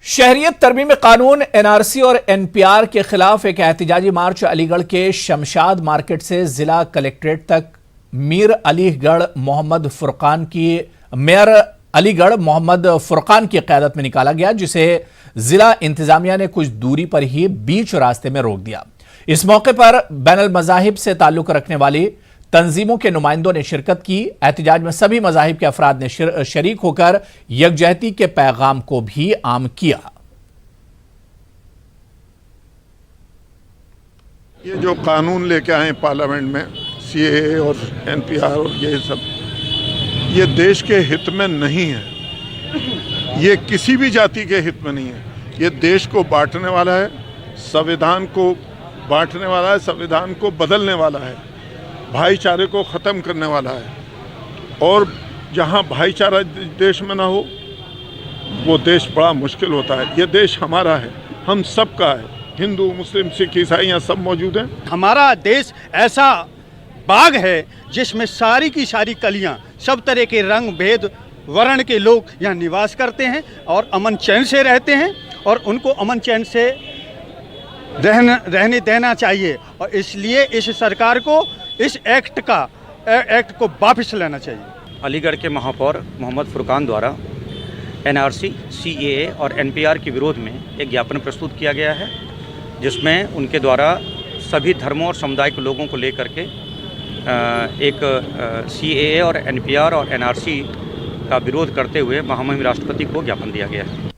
शहरियत तरमीम कानून एनआरसी और एनपीआर के खिलाफ एक एहतजाजी मार्च अलीगढ़ के शमशाद मार्केट से जिला कलेक्ट्रेट तक मेयर अलीगढ़ मोहम्मद फुरकान की क़यादत में निकाला गया, जिसे जिला इंतजामिया ने कुछ दूरी पर ही बीच रास्ते में रोक दिया। इस मौके पर बैनुल मज़ाहिब से ताल्लुक रखने वाली तंजीमों के नुमाइंदों ने शिरकत की। एहतजाज में सभी मज़ाहिब के अफराद ने शरीक होकर यकजहती के पैगाम को भी आम किया। ये जो कानून लेके आए पार्लियामेंट में सीएए और एनपीआर और ये सब, ये देश के हित में नहीं है। ये किसी भी जाति के हित में नहीं है। ये देश को बांटने वाला है, संविधान को बांटने वाला है, संविधान को बदलने वाला है, भाईचारे को ख़त्म करने वाला है। और जहाँ भाईचारा देश में ना हो वो देश बड़ा मुश्किल होता है। ये देश हमारा है, हम सबका है। हिंदू, मुस्लिम, सिख, ईसाई यहाँ सब मौजूद हैं। हमारा देश ऐसा बाग है जिसमें सारी की सारी कलियाँ, सब तरह के रंग भेद वर्ण के लोग यहाँ निवास करते हैं और अमन चैन से रहते हैं, और उनको अमन चैन से रहने देना चाहिए। और इसलिए इस सरकार को इस एक्ट को वापस लेना चाहिए। अलीगढ़ के महापौर मोहम्मद फुरकान द्वारा एनआरसी, सीएए और एनपीआर के विरोध में एक ज्ञापन प्रस्तुत किया गया है, जिसमें उनके द्वारा सभी धर्मों और समुदाय के लोगों को लेकर के एक सीएए और एनपीआर और एनआरसी का विरोध करते हुए महामहिम राष्ट्रपति को ज्ञापन दिया गया है।